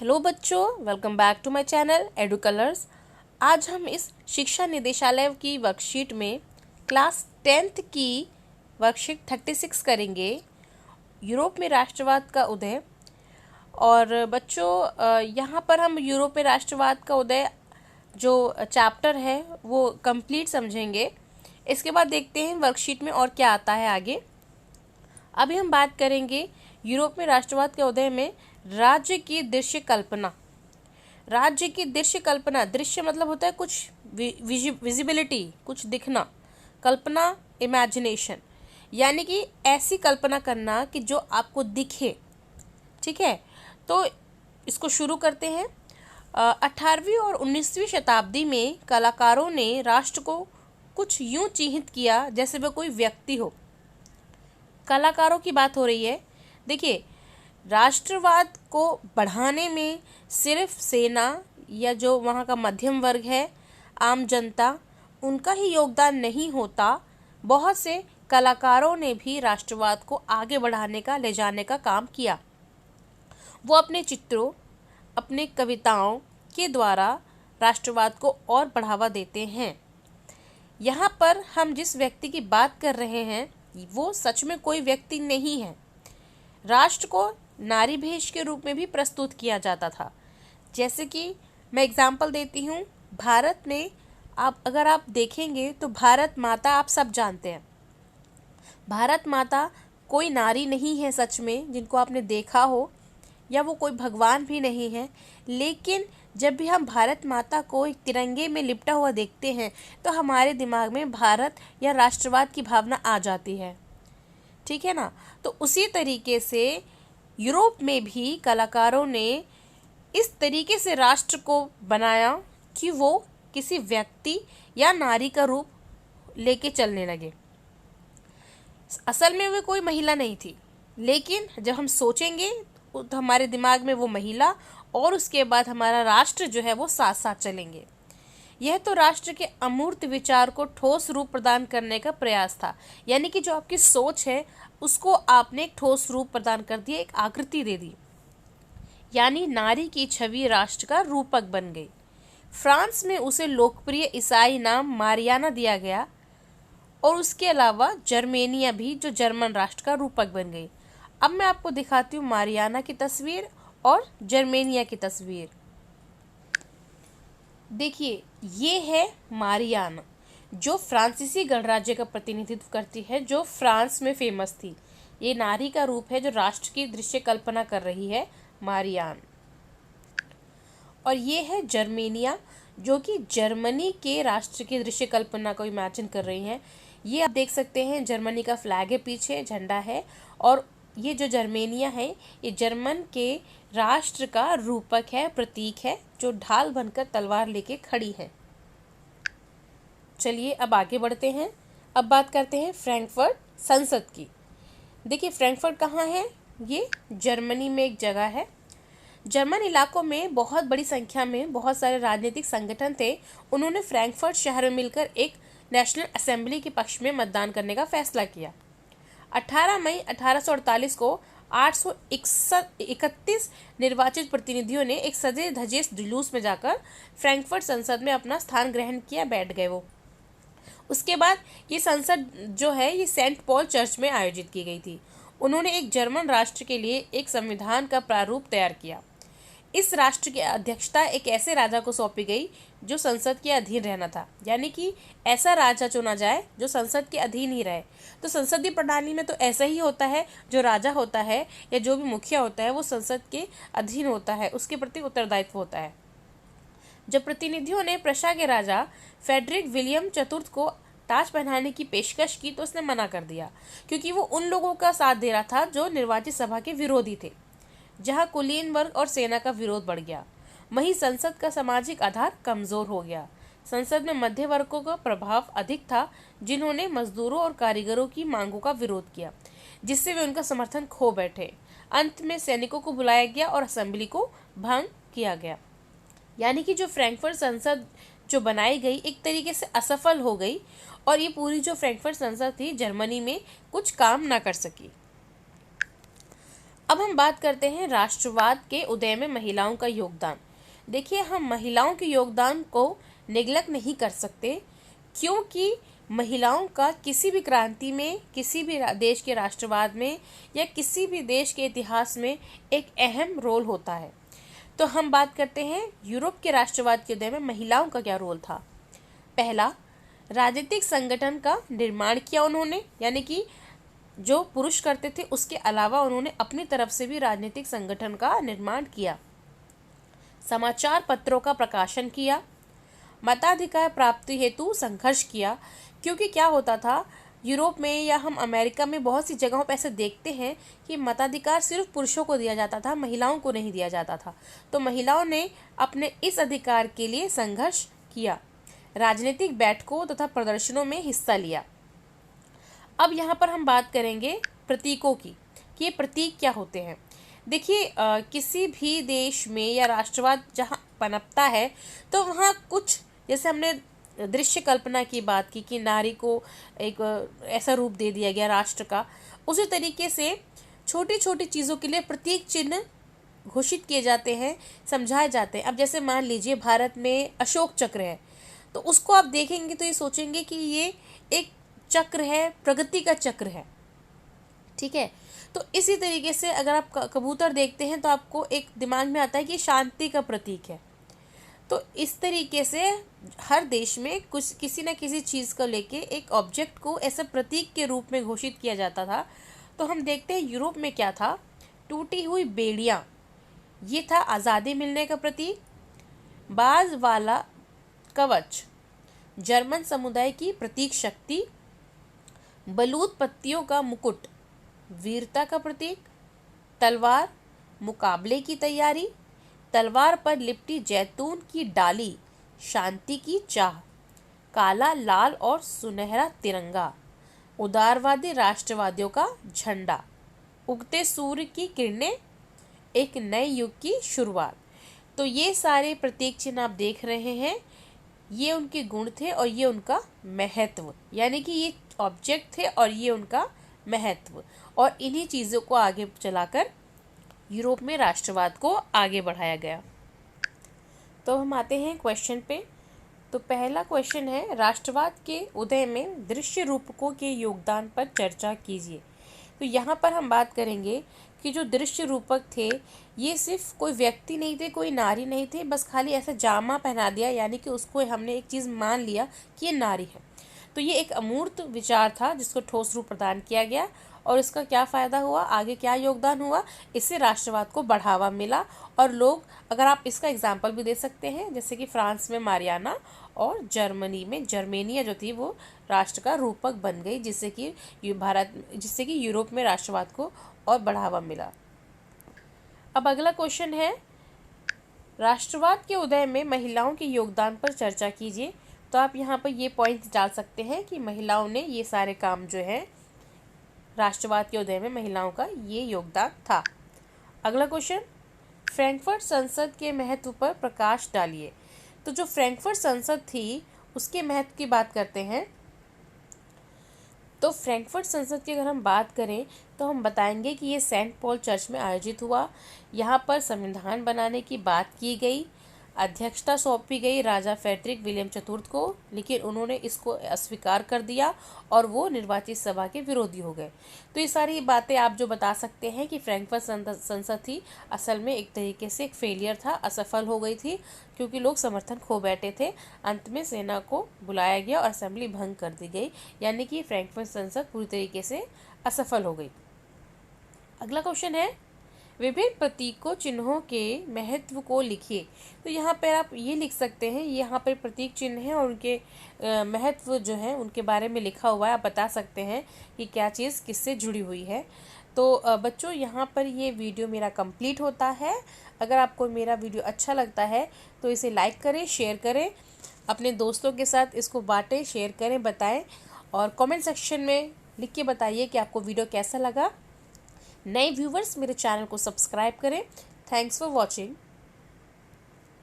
Hello बच्चों, welcome back to my channel Edu Colours. आज हम इस शिक्षा निदेशालय की वर्कशीट में क्लास 10th की वर्कशीट 36 करेंगे, यूरोप में राष्ट्रवाद का उदय। और बच्चों यहाँ पर हम यूरोप में राष्ट्रवाद का उदय जो चैप्टर है वो कंप्लीट समझेंगे। इसके बाद देखते हैं वर्कशीट में और क्या आता है आगे। अभी हम बात करेंगे यूरोप में राष्ट्रवाद के उदय में राज्य की दृश्य कल्पना। राज्य की दृश्य कल्पना, दृश्य मतलब होता है कुछ विजिबिलिटी, कुछ दिखना, कल्पना इमेजिनेशन, यानी कि ऐसी कल्पना करना कि जो आपको दिखे। ठीक है, तो इसको शुरू करते हैं। 18वीं और 19वीं शताब्दी में कलाकारों ने राष्ट्र को कुछ यूं चिन्हित किया जैसे वह कोई व्यक्ति हो। कलाकारों की बात हो रही है। देखिए, राष्ट्रवाद को बढ़ाने में सिर्फ सेना या जो वहाँ का मध्यम वर्ग है, आम जनता, उनका ही योगदान नहीं होता। बहुत से कलाकारों ने भी राष्ट्रवाद को आगे बढ़ाने का, ले जाने का काम किया। वो अपने चित्रों, अपने कविताओं के द्वारा राष्ट्रवाद को और बढ़ावा देते हैं। यहाँ पर हम जिस व्यक्ति की बात कर रहे हैं वो सच में कोई व्यक्ति नहीं है। राष्ट्र को नारी भेष के रूप में भी प्रस्तुत किया जाता था। जैसे कि मैं एग्जाम्पल देती हूँ, भारत में अगर आप देखेंगे तो भारत माता आप सब जानते हैं। भारत माता कोई नारी नहीं है सच में जिनको आपने देखा हो, या वो कोई भगवान भी नहीं है। लेकिन जब भी हम भारत माता को एक तिरंगे में लिपटा हुआ देखते हैं तो हमारे दिमाग में भारत या राष्ट्रवाद की भावना आ जाती है। ठीक है ना। तो उसी तरीके से यूरोप में भी कलाकारों ने इस तरीके से राष्ट्र को बनाया कि वो किसी व्यक्ति या नारी का रूप लेके चलने लगे। असल में वे कोई महिला नहीं थी, लेकिन जब हम सोचेंगे तो हमारे दिमाग में वो महिला और उसके बाद हमारा राष्ट्र जो है वो साथ साथ चलेंगे। यह तो राष्ट्र के अमूर्त विचार को ठोस रूप प्रदान करने का प्रयास था। यानी कि जो आपकी सोच है उसको आपने एक ठोस रूप प्रदान कर दिया, एक आकृति दे दी, यानी नारी की छवि राष्ट्र का रूपक बन गई। फ्रांस में उसे लोकप्रिय ईसाई नाम मारियाना दिया गया और उसके अलावा जर्मेनिया भी जो जर्मन राष्ट्र का रूपक बन गई। अब मैं आपको दिखाती हूँ मारियाना की तस्वीर और जर्मेनिया की तस्वीर। देखिए, ये है मारियाना जो फ्रांसीसी गणराज्य का प्रतिनिधित्व करती है, जो फ्रांस में फेमस थी। ये नारी का रूप है जो राष्ट्र की दृश्य कल्पना कर रही है, मारियान। और ये है जर्मेनिया जो कि जर्मनी के राष्ट्र की दृश्य कल्पना को इमेजिन कर रही है। ये आप देख सकते हैं, जर्मनी का फ्लैग है, पीछे झंडा है। और ये जो जर्मेनिया है ये जर्मन के राष्ट्र का रूपक है, प्रतीक है, जो ढाल बनकर तलवार लेके खड़ी है। चलिए अब आगे बढ़ते हैं। अब बात करते हैं फ्रैंकफर्ट संसद की। देखिए, फ्रैंकफर्ट कहाँ है? ये जर्मनी में एक जगह है। जर्मन इलाकों में बहुत बड़ी संख्या में बहुत सारे राजनीतिक संगठन थे। उन्होंने फ्रैंकफर्ट शहर में मिलकर एक नेशनल असेंबली के पक्ष में मतदान करने का फैसला किया। 18 मई 1848 को 831 निर्वाचित प्रतिनिधियों ने एक सजे धजे जुलूस में जाकर फ्रैंकफर्ट संसद में अपना स्थान ग्रहण किया, बैठ गए वो। उसके बाद ये संसद जो है ये सेंट पॉल चर्च में आयोजित की गई थी। उन्होंने एक जर्मन राष्ट्र के लिए एक संविधान का प्रारूप तैयार किया। इस राष्ट्र की अध्यक्षता एक ऐसे राजा को सौंपी गई जो संसद के अधीन रहना था। यानी कि ऐसा राजा चुना जाए जो संसद के अधीन ही रहे। तो संसदीय प्रणाली में तो ऐसा ही होता है, जो राजा होता है या जो भी मुखिया होता है वो संसद के अधीन होता है, उसके प्रति उत्तरदायित्व होता है। जब प्रतिनिधियों ने प्रशा के राजा फेडरिक विलियम चतुर्थ को ताज पहनाने की पेशकश की तो उसने मना कर दिया, क्योंकि वो उन लोगों का साथ दे रहा था जो निर्वाचित सभा के विरोधी थे। जहां कुलीन वर्ग और सेना का विरोध बढ़ गया, वहीं संसद का सामाजिक आधार कमजोर हो गया। संसद में मध्य वर्गों का प्रभाव अधिक था, जिन्होंने मजदूरों और कारीगरों की मांगों का विरोध किया, जिससे वे उनका समर्थन खो बैठे। अंत में सैनिकों को बुलाया गया और असेंबली को भंग किया गया। यानी कि जो फ्रैंकफर्ट संसद जो बनाई गई एक तरीके से असफल हो गई और ये पूरी जो फ्रैंकफर्ट संसद थी जर्मनी में कुछ काम ना कर सकी। अब हम बात करते हैं राष्ट्रवाद के उदय में महिलाओं का योगदान। देखिए, हम महिलाओं के योगदान को नेग्लेक्ट नहीं कर सकते, क्योंकि महिलाओं का किसी भी क्रांति में, किसी भी देश के राष्ट्रवाद में या किसी भी देश के इतिहास में एक अहम रोल होता है। तो हम बात करते हैं यूरोप के राष्ट्रवाद के उदय में महिलाओं का क्या रोल था। पहला, राजनीतिक संगठन का निर्माण किया उन्होंने, यानी कि जो पुरुष करते थे उसके अलावा उन्होंने अपनी तरफ से भी राजनीतिक संगठन का निर्माण किया। समाचार पत्रों का प्रकाशन किया। मताधिकार प्राप्ति हेतु संघर्ष किया, क्योंकि क्या होता था यूरोप में या हम अमेरिका में बहुत सी जगहों पर ऐसे देखते हैं कि मताधिकार सिर्फ पुरुषों को दिया जाता था, महिलाओं को नहीं दिया जाता था। तो महिलाओं ने अपने इस अधिकार के लिए संघर्ष किया, राजनीतिक बैठकों तथा प्रदर्शनों में हिस्सा लिया। अब यहाँ पर हम बात करेंगे प्रतीकों की कि ये प्रतीक क्या होते हैं। देखिए, किसी भी देश में या राष्ट्रवाद जहाँ पनपता है तो वहाँ कुछ, जैसे हमने दृश्य कल्पना की बात की कि नारी को एक ऐसा रूप दे दिया गया राष्ट्र का, उसी तरीके से छोटी छोटी चीज़ों के लिए प्रतीक चिन्ह घोषित किए जाते हैं, समझाए जाते हैं। अब जैसे मान लीजिए भारत में अशोक चक्र है, तो उसको आप देखेंगे तो ये सोचेंगे कि ये एक चक्र है, प्रगति का चक्र है, ठीक है। तो इसी तरीके से अगर आप कबूतर देखते हैं तो आपको एक दिमाग में आता है कि शांति का प्रतीक है। तो इस तरीके से हर देश में कुछ किसी न किसी चीज़ को लेके एक ऑब्जेक्ट को ऐसे प्रतीक के रूप में घोषित किया जाता था। तो हम देखते हैं यूरोप में क्या था, टूटी हुई बेड़ियाँ, ये था आज़ादी मिलने का प्रतीक। बाज वाला कवच, जर्मन समुदाय की प्रतीक शक्ति। बलूत पत्तियों का मुकुट, वीरता का प्रतीक। तलवार, मुकाबले की तैयारी। तलवार पर लिपटी जैतून की डाली, शांति की चाह। काला, लाल और सुनहरा तिरंगा, उदारवादी राष्ट्रवादियों का झंडा। उगते सूर्य की किरणें, एक नए युग की शुरुआत। तो ये सारे प्रतीक चिन्ह आप देख रहे हैं, ये उनके गुण थे और ये उनका महत्व, यानी कि ये ऑब्जेक्ट थे और ये उनका महत्व, और इन्हीं चीज़ों को आगे चलाकर यूरोप में राष्ट्रवाद को आगे बढ़ाया गया। तो हम आते हैं क्वेश्चन पे। तो पहला क्वेश्चन है, राष्ट्रवाद के उदय में दृश्य रूपकों के योगदान पर चर्चा कीजिए। तो यहाँ पर हम बात करेंगे कि जो दृश्य रूपक थे ये सिर्फ कोई व्यक्ति नहीं थे, कोई नारी नहीं थे, बस खाली ऐसा जामा पहना दिया, यानी कि उसको हमने एक चीज़ मान लिया कि ये नारी है। तो ये एक अमूर्त विचार था जिसको ठोस रूप प्रदान किया गया, और इसका क्या फ़ायदा हुआ, आगे क्या योगदान हुआ, इससे राष्ट्रवाद को बढ़ावा मिला। और लोग, अगर आप इसका एग्जाम्पल भी दे सकते हैं, जैसे कि फ्रांस में मारियाना और जर्मनी में जर्मेनिया जो थी वो राष्ट्र का रूपक बन गई, जिससे कि यूरोप में राष्ट्रवाद को और बढ़ावा मिला। अब अगला क्वेश्चन है, राष्ट्रवाद के उदय में महिलाओं के योगदान पर चर्चा कीजिए। तो आप यहाँ पर ये पॉइंट डाल सकते हैं कि महिलाओं ने ये सारे काम जो है, राष्ट्रवाद के उदय में महिलाओं का ये योगदान था। अगला क्वेश्चन, फ्रैंकफर्ट संसद के महत्व पर प्रकाश डालिए। तो जो फ्रैंकफर्ट संसद थी उसके महत्व की बात करते हैं। तो फ्रैंकफर्ट संसद की अगर हम बात करें तो हम बताएंगे कि ये सेंट पॉल चर्च में आयोजित हुआ। यहाँ पर संविधान बनाने की बात की गई, अध्यक्षता सौंपी गई राजा फ्रेडरिक विलियम चतुर्थ को, लेकिन उन्होंने इसको अस्वीकार कर दिया और वो निर्वाचित सभा के विरोधी हो गए। तो ये सारी बातें आप जो बता सकते हैं कि फ्रैंकफर्ट संसद थी असल में एक तरीके से एक फेलियर था, असफल हो गई थी, क्योंकि लोग समर्थन खो बैठे थे। अंत में सेना को बुलाया गया और असेंबली भंग कर दी गई, यानी कि फ्रैंकफर्ट संसद पूरी तरीके से असफल हो गई। अगला क्वेश्चन है, विभिन्न प्रतीकों चिन्हों के महत्व को लिखिए। तो यहाँ पर आप ये लिख सकते हैं, यहाँ पर प्रतीक चिन्ह हैं और उनके महत्व जो है उनके बारे में लिखा हुआ है। आप बता सकते हैं कि क्या चीज़ किससे जुड़ी हुई है। तो बच्चों, यहाँ पर ये वीडियो मेरा कंप्लीट होता है। अगर आपको मेरा वीडियो अच्छा लगता है तो इसे लाइक करें, शेयर करें, अपने दोस्तों के साथ इसको बांटें, शेयर करें, बताएं, और कमेंट सेक्शन में लिख के बताइए कि आपको वीडियो कैसा लगा। नए व्यूवर्स मेरे चैनल को सब्सक्राइब करें। Thanks for watching.